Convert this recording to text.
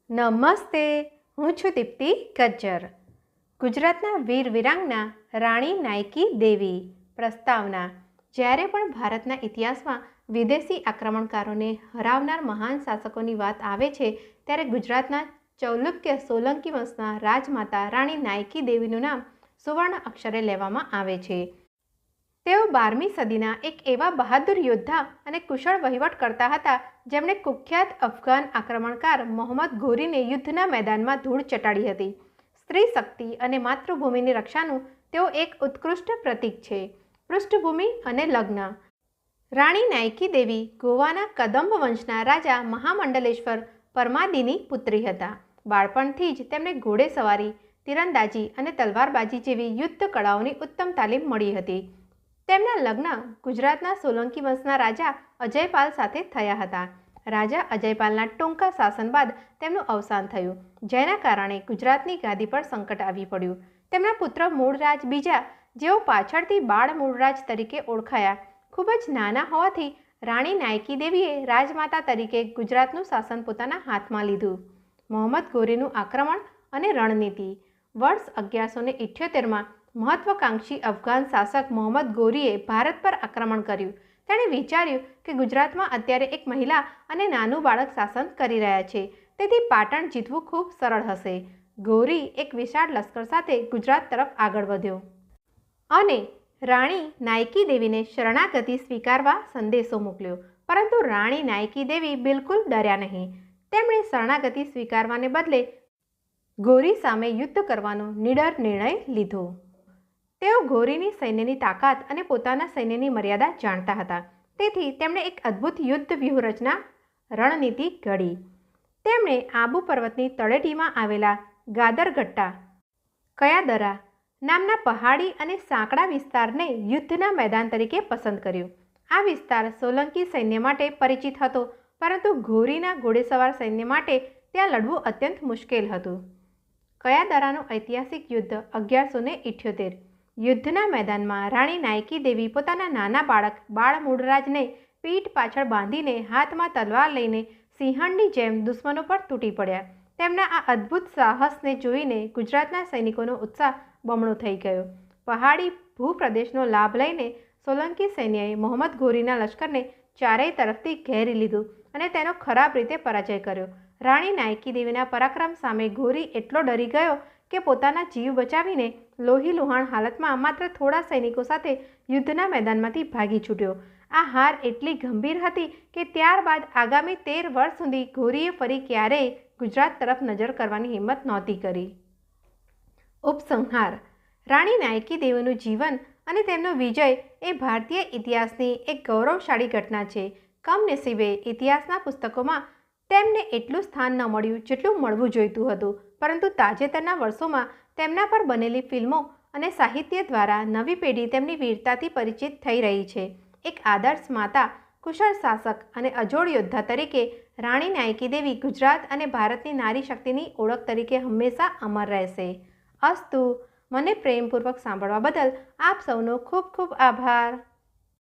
નમસ્તે, હું છું દીપ્તિ ગજ્જર. ગુજરાતના વીર વિરાંગના રાણી નાયકી દેવી. પ્રસ્તાવના: જ્યારે પણ ભારતના ઇતિહાસમાં વિદેશી આક્રમણકારોને હરાવનાર મહાન શાસકોની વાત આવે છે, ત્યારે ગુજરાતના ચૌલુક્ય સોલંકી વંશના રાજમાતા રાણી નાયકી દેવીનું નામ સુવર્ણ અક્ષરે લેવામાં આવે છે. તેઓ 12મી સદીના એક એવા બહાદુર યોદ્ધા અને કુશળ વહીવટકર્તા હતા, જેમણે કુખ્યાત અફઘાન આક્રમણકાર મોહમ્મદ ઘોરીને યુદ્ધના મેદાનમાં ધૂળ ચટાડી હતી. સ્ત્રી શક્તિ અને માતૃભૂમિની રક્ષાનું તેઓ એક ઉત્કૃષ્ટ પ્રતીક છે. પૃષ્ઠભૂમિ અને લગ્ન. રાણી નાયકી દેવી ગોવાના કદંબ વંશના રાજા મહામંડલેશ્વર પરમાદિની પુત્રી હતા. બાળપણથી જ તેમને ઘોડેસવારી, તીરંદાજી અને તલવારબાજી જેવી યુદ્ધ કળાઓની ઉત્તમ તાલીમ મળી હતી. તેમના લગ્ન ગુજરાતના સોલંકી વંશના રાજા અજયપાલ સાથે થયા હતા. રાજા અજયપાલના ટૂંકા શાસન બાદ તેમનું અવસાન થયું, જેના કારણે ગુજરાતની ગાદી પર સંકટ આવી પડ્યું. તેમના પુત્ર મૂળરાજ બીજા, જેઓ પાછળથી બાળ મૂળરાજ તરીકે ઓળખાયા, ખૂબ જ નાના હોવાથી રાણી નાયકી દેવીએ રાજમાતા તરીકે ગુજરાતનું શાસન પોતાના હાથમાં લીધું. મોહમ્મદ ઘોરીનું આક્રમણ અને રણનીતિ. વર્ષ 1178માં મહત્વાકાંક્ષી અફઘાન શાસક મોહમ્મદ ઘોરીએ ભારત પર આક્રમણ કર્યું. તેણે વિચાર્યું કે ગુજરાતમાં અત્યારે એક મહિલા અને નાનું બાળક શાસન કરી રહ્યા છે, તેથી પાટણ જીતવું ખૂબ સરળ હશે. ઘોરી એક વિશાળ લશ્કર સાથે ગુજરાત તરફ આગળ વધ્યો અને રાણી નાયકી દેવીને શરણાગતિ સ્વીકારવા સંદેશો મોકલ્યો. પરંતુ રાણી નાયકી દેવી બિલકુલ ડર્યા નહીં. તેમણે શરણાગતિ સ્વીકારવાને બદલે ઘોરી સામે યુદ્ધ કરવાનો નિડર નિર્ણય લીધો. તેઓ ઘોરીની સૈન્યની તાકાત અને પોતાના સૈન્યની મર્યાદા જાણતા હતા, તેથી તેમણે એક અદ્ભુત યુદ્ધ વ્યૂહરચના રણનીતિ ઘડી. તેમણે આબુ પર્વતની તળેટીમાં આવેલા ગાદરગટ્ટા કયાદરા નામના પહાડી અને સાંકડા વિસ્તારને યુદ્ધના મેદાન તરીકે પસંદ કર્યો. આ વિસ્તાર સોલંકી સૈન્ય માટે પરિચિત હતો, પરંતુ ઘોરીના ઘોડેસવાર સૈન્ય માટે ત્યાં લડવું અત્યંત મુશ્કેલ હતું. કયાદરાનું ઐતિહાસિક યુદ્ધ 1178. યુદ્ધના મેદાનમાં રાણી નાયકી દેવી પોતાના નાના બાળક બાળ મૂળરાજને પીઠ પાછળ બાંધીને હાથમાં તલવાર લઈને સિંહણની જેમ દુશ્મનો પર તૂટી પડ્યા. તેમના આ અદ્ભુત સાહસને જોઈને ગુજરાતના સૈનિકોનો ઉત્સાહ બમણો થઈ ગયો. પહાડી ભૂપ્રદેશનો લાભ લઈને સોલંકી સૈન્યએ મોહમ્મદ ઘોરીના લશ્કરને ચારેય તરફથી ઘેરી લીધું અને તેનો ખરાબ રીતે પરાજય કર્યો. રાણી નાયકી દેવીના પરાક્રમ સામે ઘોરી એટલો ડરી ગયો કે પોતાના જીવ બચાવીને લોહીલુહાણ હાલતમાં માત્ર થોડા સૈનિકો સાથે યુદ્ધના મેદાનમાંથી ભાગી છૂટ્યો. આ હાર એટલી ગંભીર હતી કે ત્યારબાદ આગામી 13 વર્ષ સુધી ઘોરીએ ફરી ક્યારેય ગુજરાત તરફ નજર કરવાની હિંમત નહોતી કરી. ઉપસંહાર. રાણી નાયકી દેવીનું જીવન અને તેમનો વિજય એ ભારતીય ઇતિહાસની એક ગૌરવશાળી ઘટના છે. કમનસીબે ઇતિહાસના પુસ્તકોમાં તેમને એટલું સ્થાન ન મળ્યું જેટલું મળવું જોઈતું હતું, પરંતુ તાજેતરના વર્ષોમાં તેમના પર બનેલી ફિલ્મો અને સાહિત્ય દ્વારા નવી પેઢી તેમની વીરતાથી પરિચિત થઈ રહી છે. એક આદર્શ માતા, કુશળ શાસક અને અજોડ યોદ્ધા તરીકે રાણી નાયકી દેવી ગુજરાત અને ભારતની નારી શક્તિની ઓળખ તરીકે હંમેશા અમર રહેશે. અસ્તુ. મને પ્રેમપૂર્વક સાંભળવા બદલ આપ સૌનો ખૂબ ખૂબ આભાર.